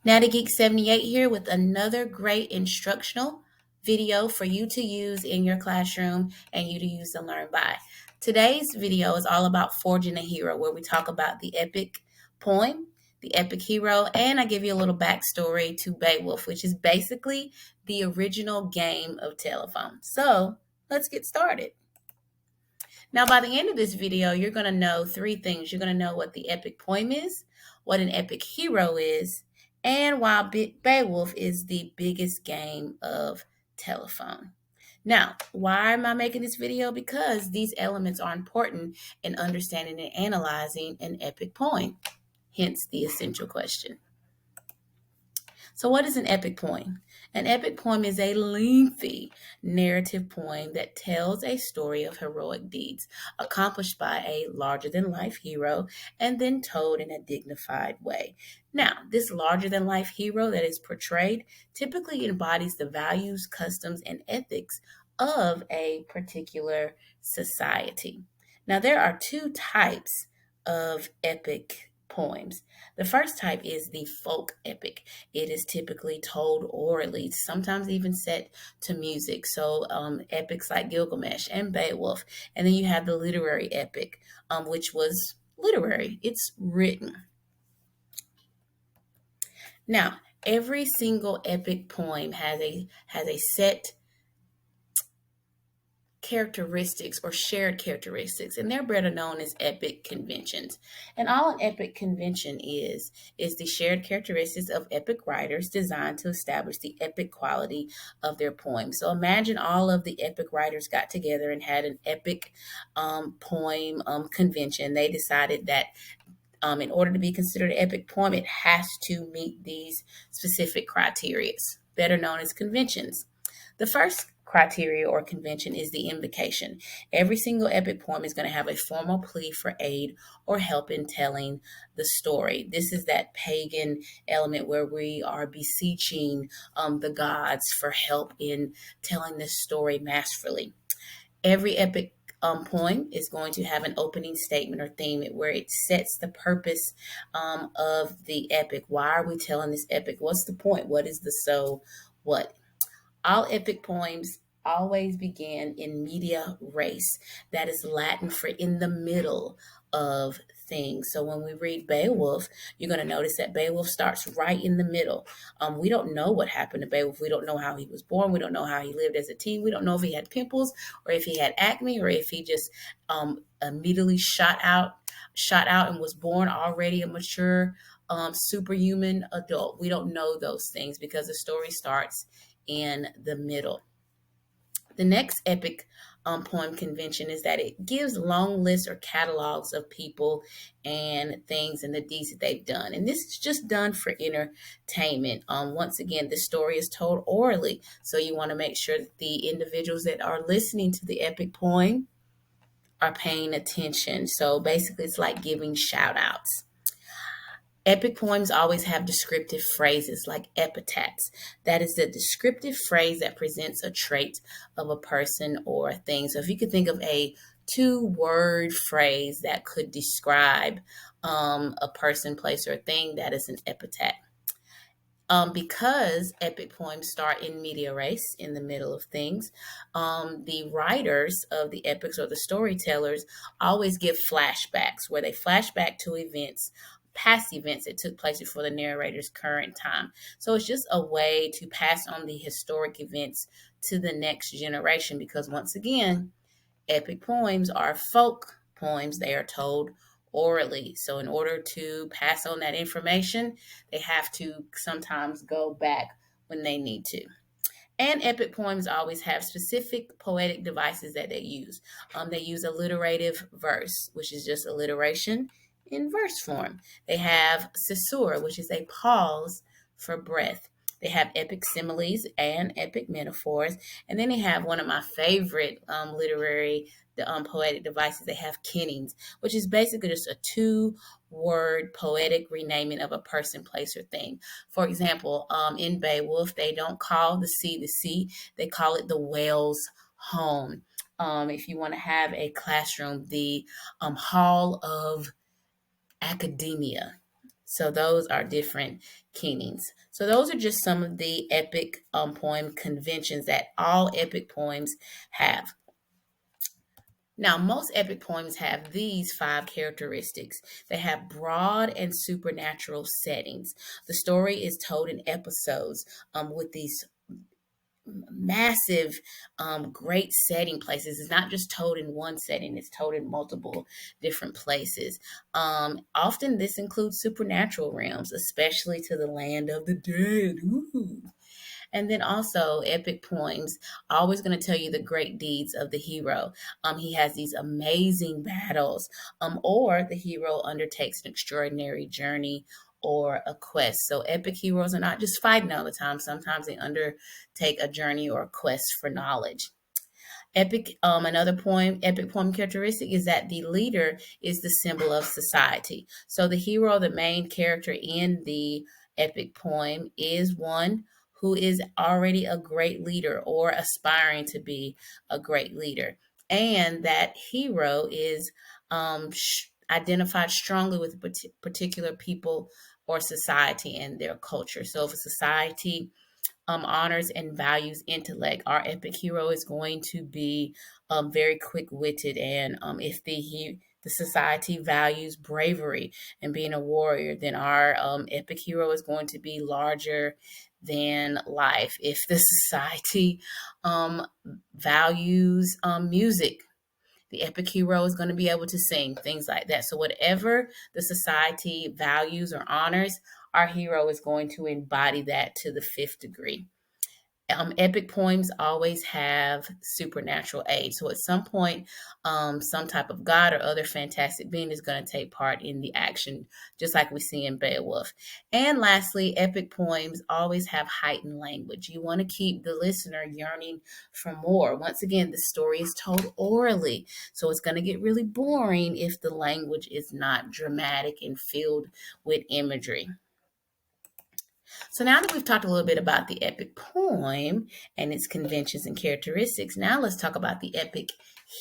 Natty Geek 78 here with another great instructional video for you to use in your classroom and you to use and learn by. Today's video is all about forging a hero, where we talk about the epic poem, the epic hero, and I give you a little backstory to Beowulf, which is basically the original game of telephone. So let's get started. Now, by the end of this video, you're going to know three things. You're going to know what the epic poem is, what an epic hero is, and why Beowulf is the biggest game of telephone. Now, why am I making this video? Because these elements are important in understanding and analyzing an epic poem, hence the essential question. So what is an epic poem? An epic poem is a lengthy narrative poem that tells a story of heroic deeds accomplished by a larger-than-life hero and then told in a dignified way. Now, this larger-than-life hero that is portrayed typically embodies the values, customs, and ethics of a particular society. Now, there are two types of epic poems. The first type is the folk epic. It is typically told orally, sometimes even set to music. So epics like Gilgamesh and Beowulf. And then you have the literary epic, which was literary. It's written. Now, every single epic poem has a set characteristics or shared characteristics, and they're better known as epic conventions. And all an epic convention is the shared characteristics of epic writers designed to establish the epic quality of their poems. So imagine all of the epic writers got together and had an epic poem convention. They decided that in order to be considered an epic poem, it has to meet these specific criteria, better known as conventions. The first criteria or convention is the invocation. Every single epic poem is going to have a formal plea for aid or help in telling the story. This is that pagan element where we are beseeching the gods for help in telling this story masterfully. Every epic poem is going to have an opening statement or theme where it sets the purpose of the epic. Why are we telling this epic? What's the point? What is the so what? All epic poems always begin in media res. That is Latin for in the middle of things. So when we read Beowulf, you're going to notice that Beowulf starts right in the middle. We don't know what happened to Beowulf. We don't know how he was born. We don't know how he lived as a teen. We don't know if he had pimples or if he had acne or if he just immediately shot out and was born already a mature superhuman adult. We don't know those things because the story starts in the middle. The next epic poem convention is that it gives long lists or catalogs of people and things and the deeds that they've done. And this is just done for entertainment. Once again, the story is told orally. So you want to make sure that the individuals that are listening to the epic poem are paying attention. So basically, it's like giving shout outs. Epic poems always have descriptive phrases like epithets. That is the descriptive phrase that presents a trait of a person or a thing. So if you could think of a two-word phrase that could describe a person, place, or a thing, that is an epithet. Because epic poems start in media res, in the middle of things, the writers of the epics or the storytellers always give flashbacks where they flash back to past events that took place before the narrator's current time. So it's just a way to pass on the historic events to the next generation because, once again, epic poems are folk poems. They are told orally. So in order to pass on that information, they have to sometimes go back when they need to. And epic poems always have specific poetic devices that they use. They use alliterative verse, which is just alliteration in verse form. They have caesura, which is a pause for breath. They have epic similes and epic metaphors. And then they have one of my favorite literary poetic devices. They have kennings, which is basically just a two-word poetic renaming of a person, place, or thing. For example, in Beowulf, they don't call the sea, they call it the whale's home. If you want to have a classroom, the hall of academia. So those are different keenings. So those are just some of the epic poem conventions that all epic poems have. Now, most epic poems have these five characteristics. They have broad and supernatural settings. The story is told in episodes with these massive, great setting places. It's not just told in one setting, it's told in multiple different places. Often, this includes supernatural realms, especially to the land of the dead. Ooh. And then also, epic poems always going to tell you the great deeds of the hero. He has these amazing battles, or the hero undertakes an extraordinary journey or a quest. So, epic heroes are not just fighting all the time. Sometimes they undertake a journey or a quest for knowledge. Epic poem characteristic is that the leader is the symbol of society. So the hero, the main character in the epic poem, is one who is already a great leader or aspiring to be a great leader. And that hero is identified strongly with particular people or society and their culture. So if a society honors and values intellect. Our epic hero is going to be very quick witted, and if the society values bravery and being a warrior, then our epic hero is going to be larger than life. If the society um, values music, the epic hero is going to be able to sing, things like that. So, whatever the society values or honors, our hero is going to embody that to the fifth degree. Epic poems always have supernatural aid. So at some point, some type of god or other fantastic being is going to take part in the action, just like we see in Beowulf. And lastly, epic poems always have heightened language. You want to keep the listener yearning for more. Once again, the story is told orally, so it's going to get really boring if the language is not dramatic and filled with imagery. So now that we've talked a little bit about the epic poem and its conventions and characteristics, now let's talk about the epic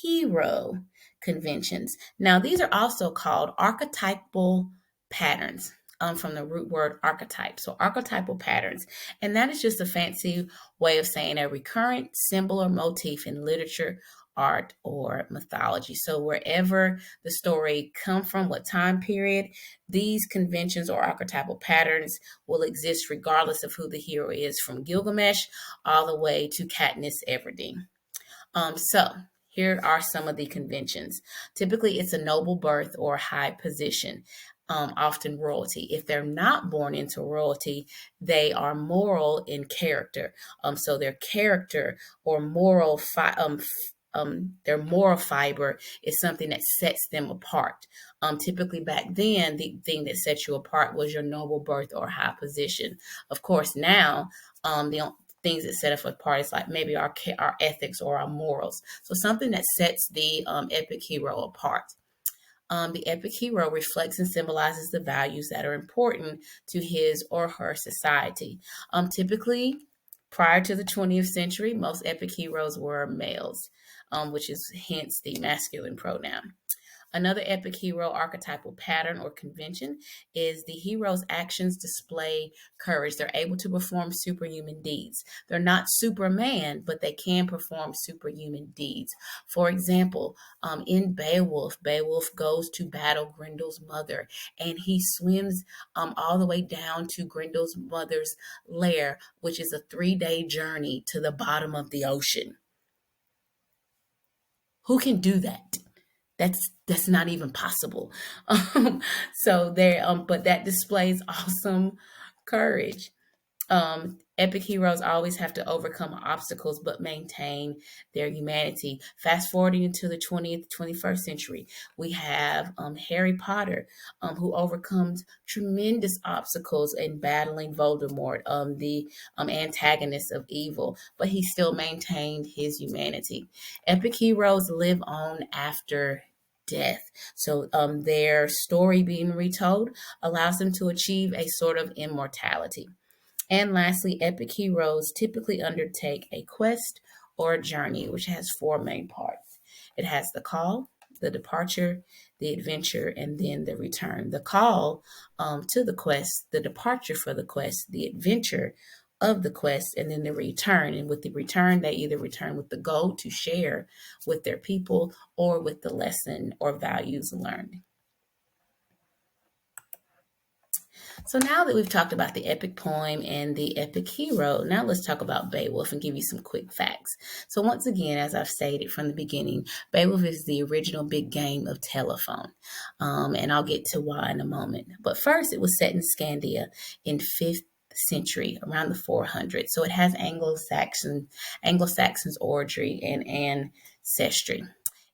hero conventions. Now, these are also called archetypal patterns. From the root word archetype. So, archetypal patterns. And that is just a fancy way of saying a recurrent symbol or motif in literature, art, or mythology. So, wherever the story come from, what time period, these conventions or archetypal patterns will exist regardless of who the hero is, from Gilgamesh all the way to Katniss Everdeen. So here are some of the conventions. Typically, it's a noble birth or high position, often royalty. If they're not born into royalty, they are moral in character. So their character or their moral fiber is something that sets them apart. Typically back then, the thing that set you apart was your noble birth or high position. Of course, now the things that set us apart is like maybe our ethics or our morals. So something that sets the epic hero apart. The epic hero reflects and symbolizes the values that are important to his or her society. Typically, prior to the 20th century, most epic heroes were males, which is hence the masculine pronoun. Another epic hero archetypal pattern or convention is the hero's actions display courage. They're able to perform superhuman deeds. They're not Superman, but they can perform superhuman deeds. For example, in Beowulf, Beowulf goes to battle Grendel's mother, and he swims all the way down to Grendel's mother's lair, which is a 3-day journey to the bottom of the ocean. Who can do that? That's not even possible. But that displays awesome courage. Epic heroes always have to overcome obstacles but maintain their humanity. Fast forwarding into the 20th, 21st century, we have Harry Potter, who overcomes tremendous obstacles in battling Voldemort, the antagonist of evil, but he still maintained his humanity. Epic heroes live on after death. So their story being retold allows them to achieve a sort of immortality. And lastly, epic heroes typically undertake a quest or a journey, which has four main parts. It has the call, the departure, the adventure, and then the return. The call to the quest, the departure for the quest, the adventure of the quest, and then the return. And with the return, they either return with the goal to share with their people or with the lesson or values learned. So now that we've talked about the epic poem and the epic hero, now let's talk about Beowulf and give you some quick facts. So once again, as I've stated from the beginning, Beowulf is the original big game of telephone. And I'll get to why in a moment. But first, it was set in Scandia in 5th century, around the 400s. So it has Anglo-Saxon's origin and ancestry.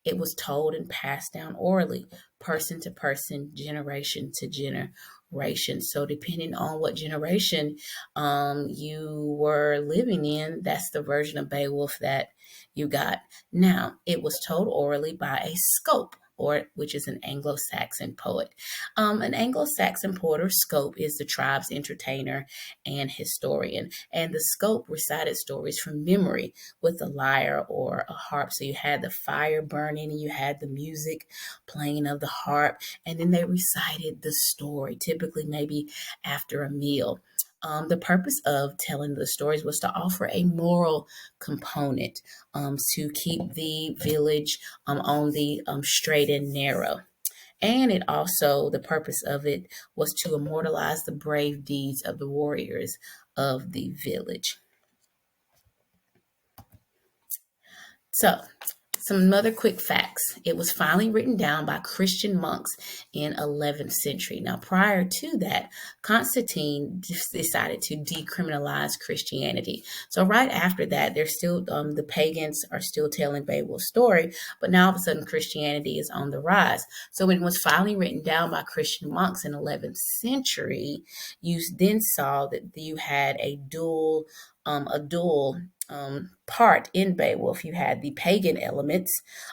It was told and passed down orally, person to person, generation to generation. So depending on what generation you were living in, that's the version of Beowulf that you got. Now, it was told orally by a scope, or which is an Anglo-Saxon poet. An Anglo-Saxon poet or scope is the tribe's entertainer and historian. And the scope recited stories from memory with a lyre or a harp. So you had the fire burning and you had the music playing of the harp, and then they recited the story, typically maybe after a meal. The purpose of telling the stories was to offer a moral component, to keep the village on the straight and narrow. And it also, the purpose of it was to immortalize the brave deeds of the warriors of the village. So, some other quick facts. It was finally written down by Christian monks in 11th century. Now, prior to that, Constantine decided to decriminalize Christianity. So right after that, there's still the pagans are still telling Beowulf's story, but now all of a sudden Christianity is on the rise. So when it was finally written down by Christian monks in 11th century, you then saw that you had a dual part in Beowulf. You had the pagan elements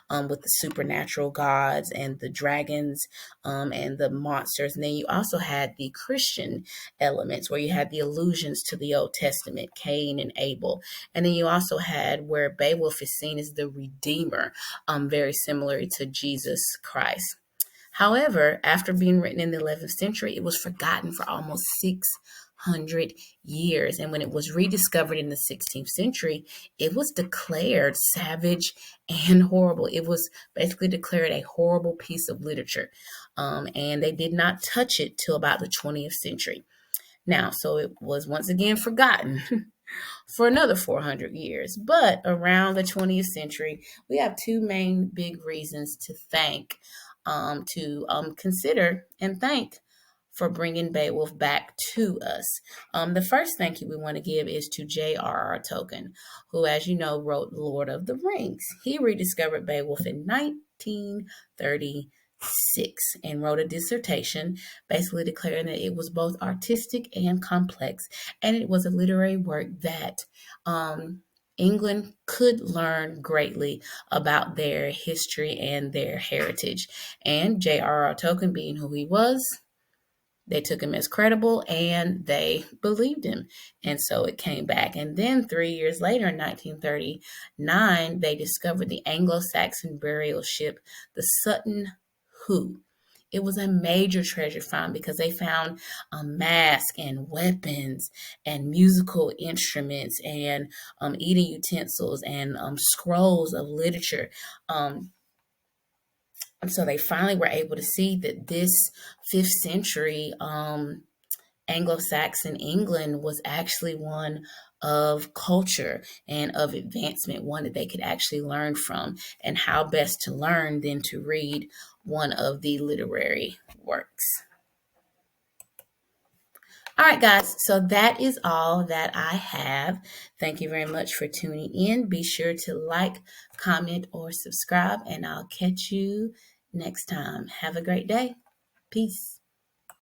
with the supernatural gods and the dragons and the monsters. And then you also had the Christian elements where you had the allusions to the Old Testament, Cain and Abel. And then you also had where Beowulf is seen as the Redeemer, very similar to Jesus Christ. However, after being written in the 11th century, it was forgotten for almost 600 years. And when it was rediscovered in the 16th century, it was declared savage and horrible. It was basically declared a horrible piece of literature. And they did not touch it till about the 20th century. Now, so it was once again forgotten for another 400 years. But around the 20th century, we have two main big reasons to consider and thank for bringing Beowulf back to us. The first thank you we want to give is to J.R.R. Tolkien, who, as you know, wrote Lord of the Rings. He rediscovered Beowulf in 1936 and wrote a dissertation basically declaring that it was both artistic and complex, and it was a literary work that England could learn greatly about their history and their heritage. And J.R.R. Tolkien, being who he was, they took him as credible and they believed him. And so it came back. And then 3 years later, in 1939, they discovered the Anglo-Saxon burial ship, the Sutton Hoo. It was a major treasure find because they found a mask and weapons and musical instruments and eating utensils and scrolls of literature. And so they finally were able to see that this 5th century Anglo-Saxon England was actually one of culture and of advancement, one that they could actually learn from. And how best to learn than to read one of the literary works. All right, guys, so that is all that I have. Thank you very much for tuning in. Be sure to like, comment, or subscribe, and I'll catch you next time. Have a great day. Peace.